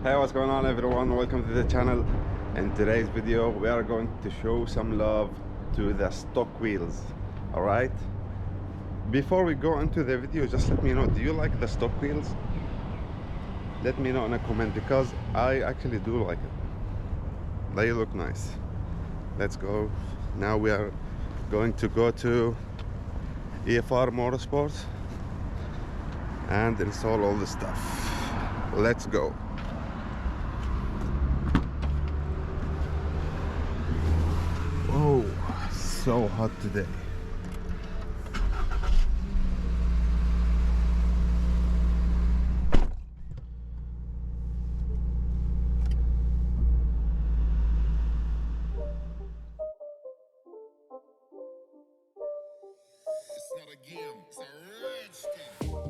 Hey, what's going on everyone? Welcome to the channel. In today's video we are going to show some love to the stock wheels. Alright? Before we go into the video, just let me know, do you like the stock wheels? Let me know in a comment because I actually do like it. They look nice. Let's go. Now we are going to go to EFR Motorsports and install all the stuff. Let's go. Oh, so hot today. It's not a game, it's a rich thing.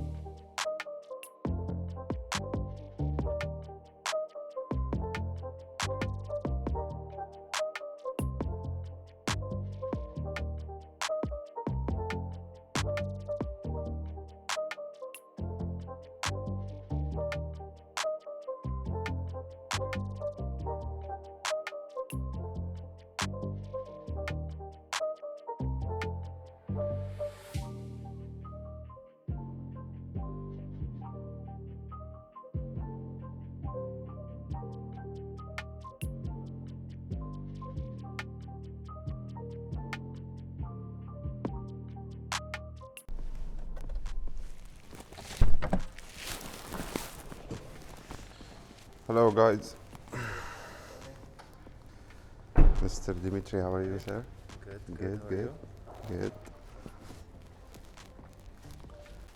Hello guys. Mr. Dimitri, how are you, sir? Good.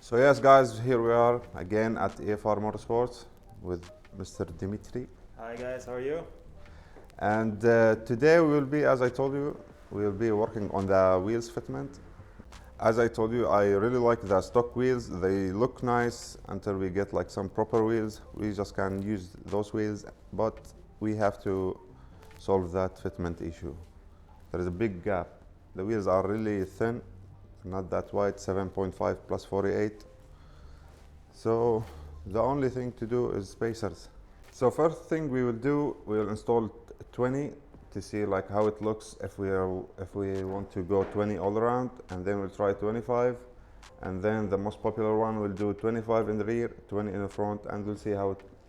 So yes guys, here we are again at EFR Motorsports with Mr. Dimitri. Hi guys, how are you? And today we will be, as I told you, we will be working on the wheels fitment. As I told you, I really like the stock wheels. They look nice until we get like some proper wheels. We just can use those wheels, but we have to solve that fitment issue. There is a big gap. The wheels are really thin, not that wide, 7.5 plus 48. So the only thing to do is spacers. So first thing we will do, we will install 20 to see like how it looks if we want to go 20 all around, and then we'll try 25, and then the most popular one will do 25 in the rear, 20 in the front, and we'll see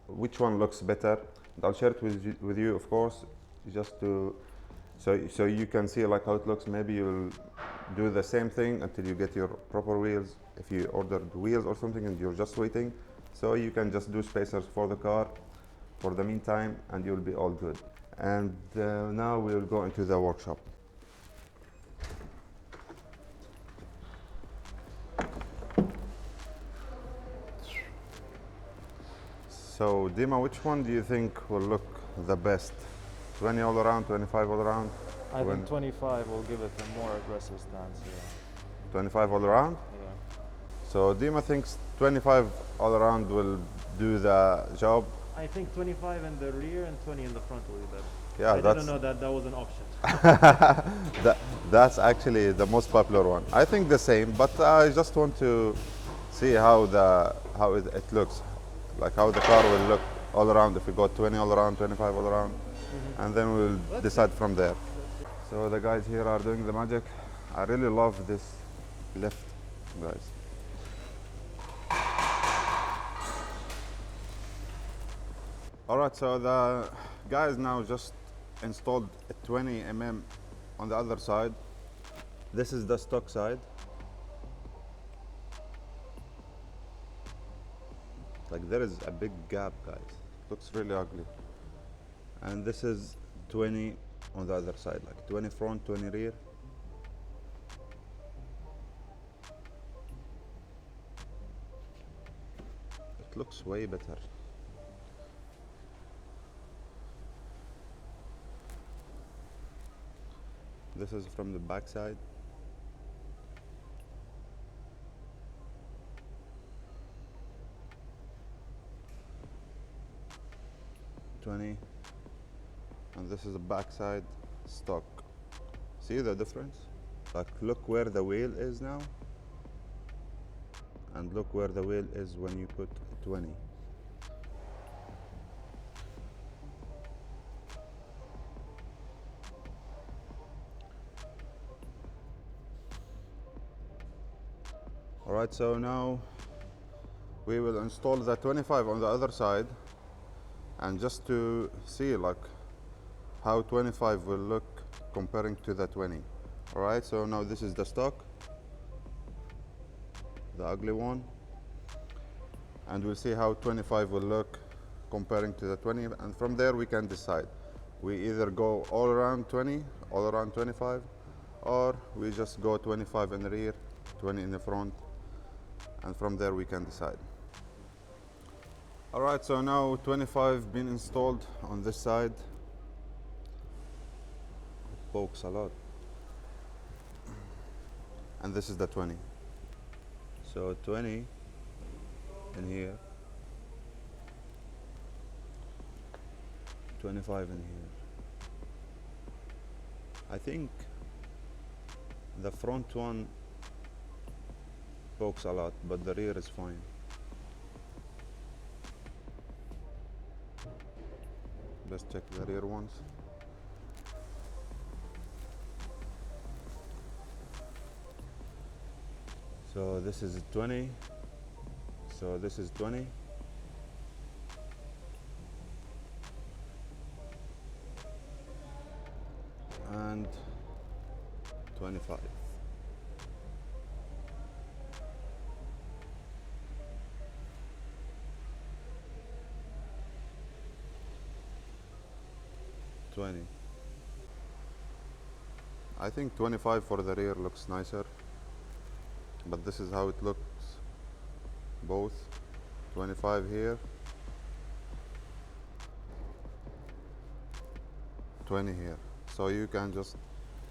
which one looks better. And I'll share it with you of course, just to so you can see like how it looks. Maybe you'll do the same thing until you get your proper wheels if you ordered wheels or something and you're just waiting, so you can just do spacers for the car for the meantime and you'll be all good. And now we will go into the workshop. So Dima, which one do you think will look the best? 20 all around, 25 all around? I think 25 will give it a more aggressive stance, yeah. 25 all around? Yeah. So Dima thinks 25 all around will do the job. I think 25 in the rear and 20 in the front will be better. Yeah, I didn't know that was an option. That's actually the most popular one. I think the same, but I just want to see how it looks, like how the car will look all around if we go 20 all around, 25 all around, and then we'll decide from there. So the guys here are doing the magic. I really love this lift, guys. Alright, so the guys now just installed a 20 mm on the other side. This is the stock side. Like there is a big gap, guys. Looks really ugly. And this is 20 on the other side, like 20 front, 20 rear. It looks way better. This is from the back side. And this is the back side stock. See the difference? Like look where the wheel is now, and look where the wheel is when you put 20. Alright, so now we will install the 25 on the other side, and just to see like how 25 will look comparing to the 20. Alright, so now this is the stock, the ugly one, and we'll see how 25 will look comparing to the 20, and from there we can decide. We either go all around 20, all around 25, or we just go 25 in the rear, 20 in the front, and from there we can decide. Alright, so now 25 been installed on this side. It pokes a lot. And this is the 20. So 20 in here, 25 in here. I think the front one pokes a lot, but the rear is fine. Let's check the rear ones. So this is 20. So this is 20. And 25. I think 25 for the rear looks nicer, but this is how it looks both. 25 here, 20 here. So you can just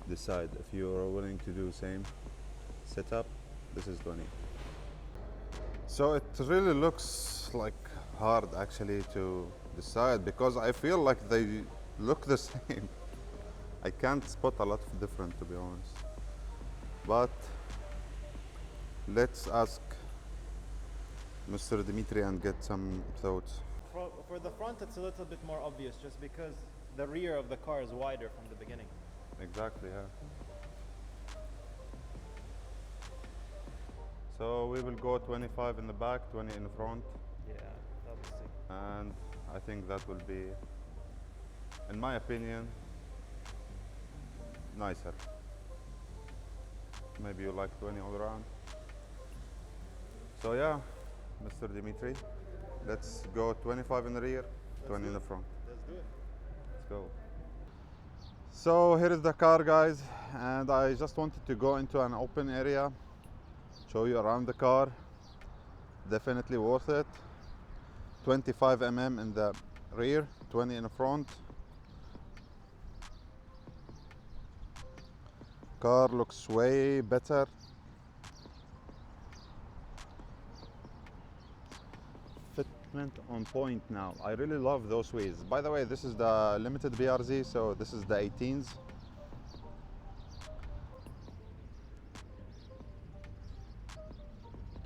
decide if you are willing to do same setup. This is 20. So it really looks like hard actually to decide, because I feel like they look the same. I can't spot a lot of difference, to be honest. But let's ask Mr. Dimitri and get some thoughts. For the front, it's a little bit more obvious just because the rear of the car is wider from the beginning. Exactly, yeah. So we will go 25 in the back, 20 in the front, Yeah, that'll be sick. and I think that will be, in my opinion, nicer. Maybe you like 20 all around. So yeah, Mr. Dimitri, let's go 25 in the rear, 20 in the front. Let's do it. Let's go. So here is the car, guys, and I just wanted to go into an open area, show you around the car. Definitely worth it. 25 mm in the rear, 20 in the front. Car looks way better. Fitment on point now. I really love those wheels. By the way, this is the limited BRZ, so this is the 18s.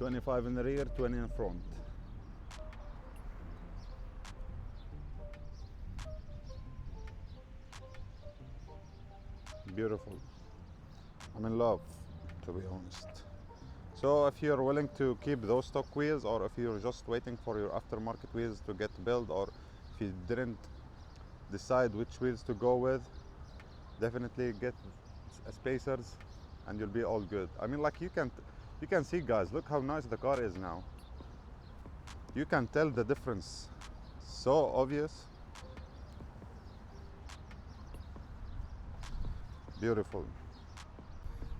$25 in the rear, 20 in front. Beautiful. I'm in love, to be honest. So if you're willing to keep those stock wheels, or if you're just waiting for your aftermarket wheels to get built, or if you didn't decide which wheels to go with, definitely get spacers and you'll be all good. I mean, like you can see, guys, look how nice the car is now. You can tell the difference, so obvious. Beautiful.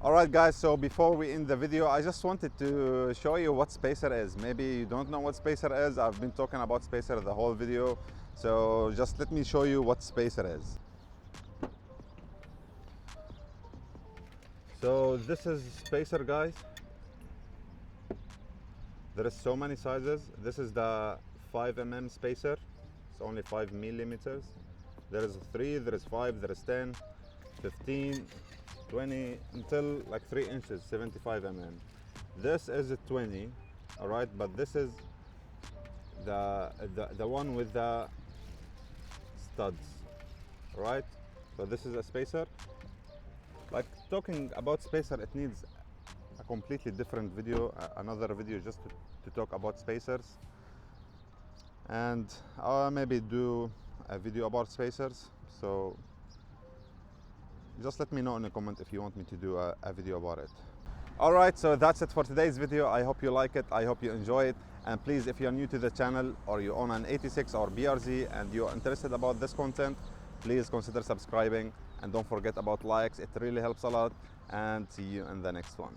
All right, guys, so before we end the video, I just wanted to show you what spacer is. Maybe you don't know what spacer is. I've been talking about spacer the whole video, so just let me show you what spacer is. So this is spacer, guys. There is so many sizes. This is the 5 mm spacer. It's only 5 millimeters. There is 3, there is 5, there is 10, 15, 20, until like 3 inches, 75 mm. This is a 20, all right, but this is the one with the studs, all right? So this is a spacer. Like, talking about spacer, it needs a completely different video, another video just to talk about spacers, and I'll maybe do a video about spacers. So just let me know in the comment if you want me to do a video about it. Alright, so that's it for today's video. I hope you like it, I hope you enjoy it, and please, if you're new to the channel or you own an 86 or BRZ and you're interested about this content, please consider subscribing and don't forget about likes, it really helps a lot, and see you in the next one.